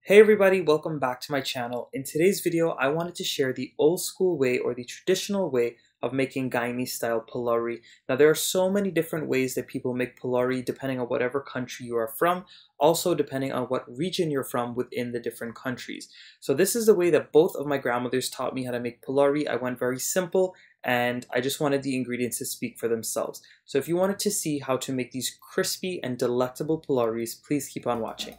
Hey everybody, welcome back to my channel. In today's video, I wanted to share the old school way or the traditional way of making Guyanese style Pholourie. Now there are so many different ways that people make Pholourie depending on whatever country you are from, also depending on what region you're from within the different countries. So this is the way that both of my grandmothers taught me how to make Pholourie. I went very simple and I just wanted the ingredients to speak for themselves. So if you wanted to see how to make these crispy and delectable Pholouries, please keep on watching.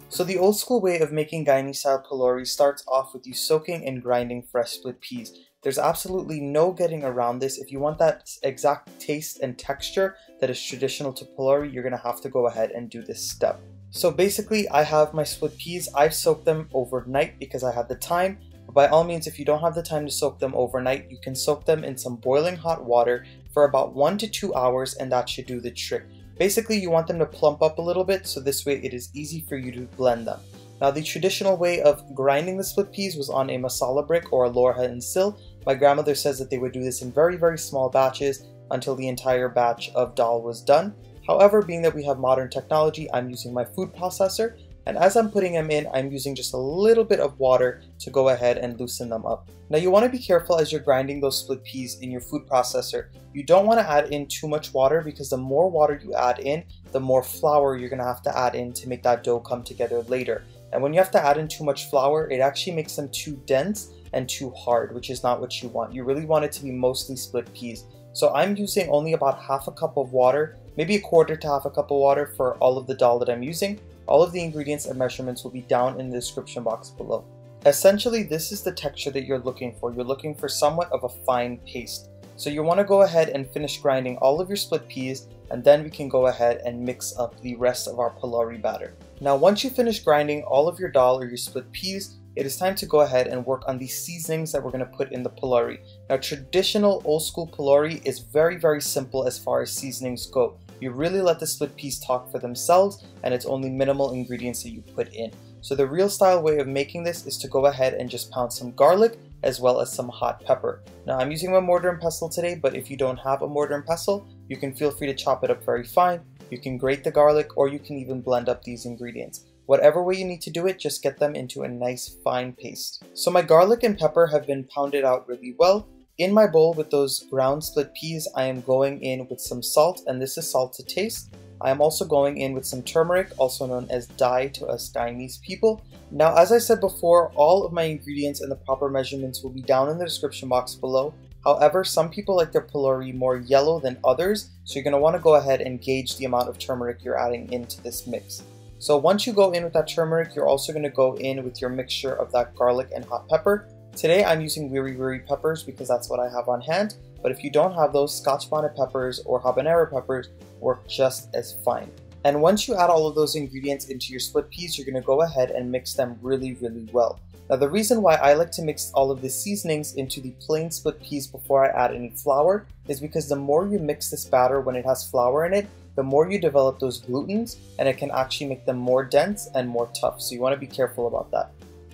So the old school way of making Guyanese style Pholourie starts off with you soaking and grinding fresh split peas. There's absolutely no getting around this. If you want that exact taste and texture that is traditional to Pholourie, you're gonna have to go ahead and do this step. So basically, I have my split peas. I've soaked them overnight because I had the time. By all means, if you don't have the time to soak them overnight, you can soak them in some boiling hot water for about 1 to 2 hours, and that should do the trick. Basically, you want them to plump up a little bit, so this way it is easy for you to blend them. Now, the traditional way of grinding the split peas was on a masala brick or a lorha and sil. My grandmother says that they would do this in very, very small batches until the entire batch of dal was done. However, being that we have modern technology, I'm using my food processor, and as I'm putting them in, I'm using just a little bit of water to go ahead and loosen them up. Now you want to be careful as you're grinding those split peas in your food processor. You don't want to add in too much water because the more water you add in, the more flour you're going to have to add in to make that dough come together later. And when you have to add in too much flour, it actually makes them too dense and too hard, which is not what you want. You really want it to be mostly split peas. So I'm using only about half a cup of water, maybe a quarter to half a cup of water for all of the dal that I'm using. All of the ingredients and measurements will be down in the description box below. Essentially, this is the texture that you're looking for. You're looking for somewhat of a fine paste. So you want to go ahead and finish grinding all of your split peas, and then we can go ahead and mix up the rest of our Pholourie batter. Now once you finish grinding all of your dal or your split peas, it is time to go ahead and work on the seasonings that we're going to put in the Pholourie. Now traditional old school Pholourie is very, very simple as far as seasonings go. You really let the split peas talk for themselves, and it's only minimal ingredients that you put in. So the real style way of making this is to go ahead and just pound some garlic as well as some hot pepper. Now I'm using my mortar and pestle today, but if you don't have a mortar and pestle, you can feel free to chop it up very fine. You can grate the garlic, or you can even blend up these ingredients. Whatever way you need to do it, just get them into a nice fine paste. So my garlic and pepper have been pounded out really well. In my bowl with those ground split peas, I am going in with some salt, and this is salt to taste. I am also going in with some turmeric, also known as dye to us Guyanese people. Now, as I said before, all of my ingredients and the proper measurements will be down in the description box below. However, some people like their Pholourie more yellow than others, so you're going to want to go ahead and gauge the amount of turmeric you're adding into this mix. So once you go in with that turmeric, you're also going to go in with your mixture of that garlic and hot pepper. Today I'm using wiri peppers because that's what I have on hand, but if you don't have those, Scotch bonnet peppers or habanero peppers work just as fine. And once you add all of those ingredients into your split peas, you're going to go ahead and mix them really, really well. Now the reason why I like to mix all of the seasonings into the plain split peas before I add any flour is because the more you mix this batter when it has flour in it, the more you develop those glutens, and it can actually make them more dense and more tough, so you want to be careful about that.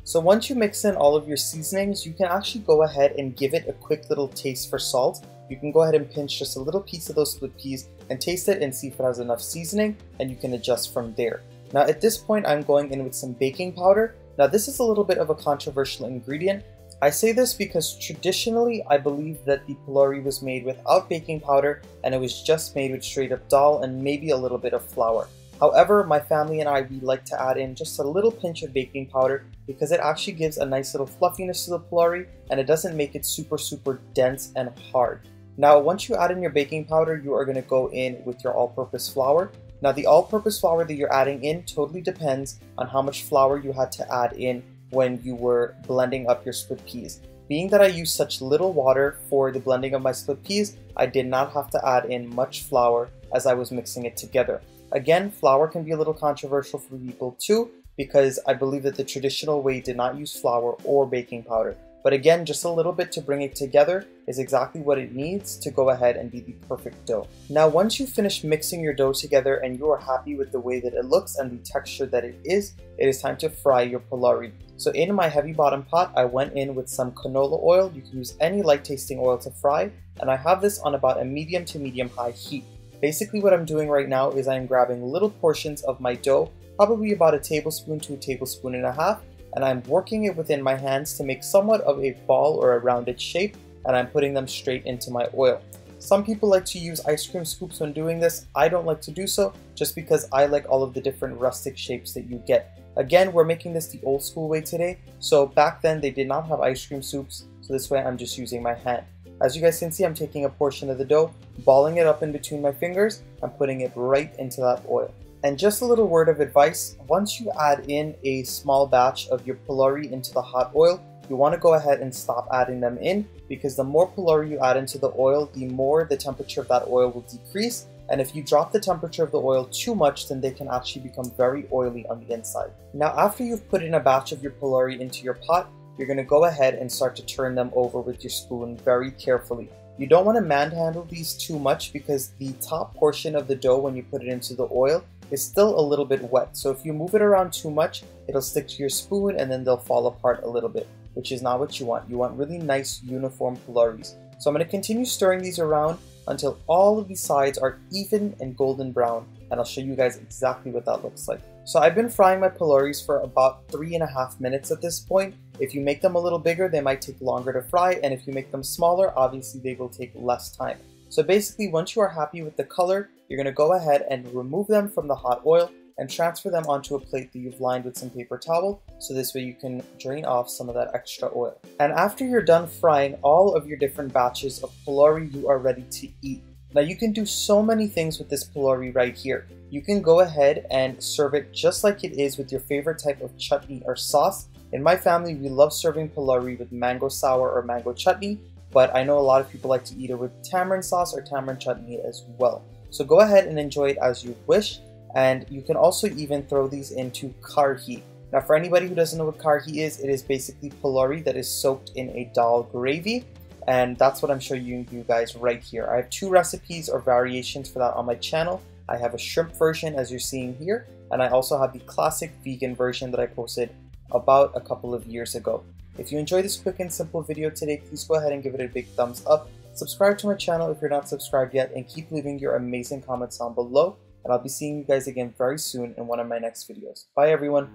So once you mix in all of your seasonings, you can actually go ahead and give it a quick little taste for salt. You can go ahead and pinch just a little piece of those split peas and taste it and see if it has enough seasoning, and you can adjust from there. Now at this point, I'm going in with some baking powder. Now this is a little bit of a controversial ingredient. I say this because traditionally I believe that the Pholourie was made without baking powder, and it was just made with straight up dal and maybe a little bit of flour. However, my family and I, we like to add in just a little pinch of baking powder because it actually gives a nice little fluffiness to the Pholourie, and it doesn't make it super, super dense and hard. Now, once you add in your baking powder, you are going to go in with your all-purpose flour. Now, the all-purpose flour that you're adding in totally depends on how much flour you had to add in when you were blending up your split peas. Being that I used such little water for the blending of my split peas, I did not have to add in much flour as I was mixing it together. Again, flour can be a little controversial for people too, because I believe that the traditional way did not use flour or baking powder. But again, just a little bit to bring it together is exactly what it needs to go ahead and be the perfect dough. Now, once you finish mixing your dough together and you are happy with the way that it looks and the texture that it is time to fry your Pholourie. So in my heavy bottom pot, I went in with some canola oil. You can use any light tasting oil to fry, and I have this on about a medium to medium high heat. Basically what I'm doing right now is I'm grabbing little portions of my dough, probably about a tablespoon to a tablespoon and a half, and I'm working it within my hands to make somewhat of a ball or a rounded shape, and I'm putting them straight into my oil. Some people like to use ice cream scoops when doing this. I don't like to do so, just because I like all of the different rustic shapes that you get. Again, we're making this the old school way today, so back then they did not have ice cream scoops, so this way I'm just using my hand. As you guys can see, I'm taking a portion of the dough, balling it up in between my fingers, and putting it right into that oil. And just a little word of advice, once you add in a small batch of your Pholourie into the hot oil, you want to go ahead and stop adding them in, because the more Pholourie you add into the oil, the more the temperature of that oil will decrease, and if you drop the temperature of the oil too much, then they can actually become very oily on the inside. Now after you've put in a batch of your Pholourie into your pot, you're going to go ahead and start to turn them over with your spoon very carefully. You don't want to manhandle these too much, because the top portion of the dough when you put it into the oil is still a little bit wet, so if you move it around too much, it'll stick to your spoon and then they'll fall apart a little bit, which is not what you want. You want really nice uniform Phoulouries. So I'm going to continue stirring these around until all of the sides are even and golden brown, and I'll show you guys exactly what that looks like. So I've been frying my Phoulouries for about 3.5 minutes at this point. If you make them a little bigger, they might take longer to fry, and if you make them smaller, obviously they will take less time. So basically, once you are happy with the color, you're going to go ahead and remove them from the hot oil and transfer them onto a plate that you've lined with some paper towel, so this way you can drain off some of that extra oil. And after you're done frying all of your different batches of Pholourie, you are ready to eat. Now you can do so many things with this Pholourie right here. You can go ahead and serve it just like it is with your favorite type of chutney or sauce. In my family, we love serving Pholourie with mango sour or mango chutney, but I know a lot of people like to eat it with tamarind sauce or tamarind chutney as well. So go ahead and enjoy it as you wish. And you can also even throw these into karhi. Now for anybody who doesn't know what karhi is, it is basically Pholourie that is soaked in a dal gravy, and that's what I'm showing you guys right here. I have 2 recipes or variations for that on my channel. I have a shrimp version as you're seeing here, and I also have the classic vegan version that I posted about a couple of years ago. If you enjoyed this quick and simple video today, please go ahead and give it a big thumbs up. Subscribe to my channel if you're not subscribed yet, and keep leaving your amazing comments down below. And I'll be seeing you guys again very soon in one of my next videos. Bye everyone!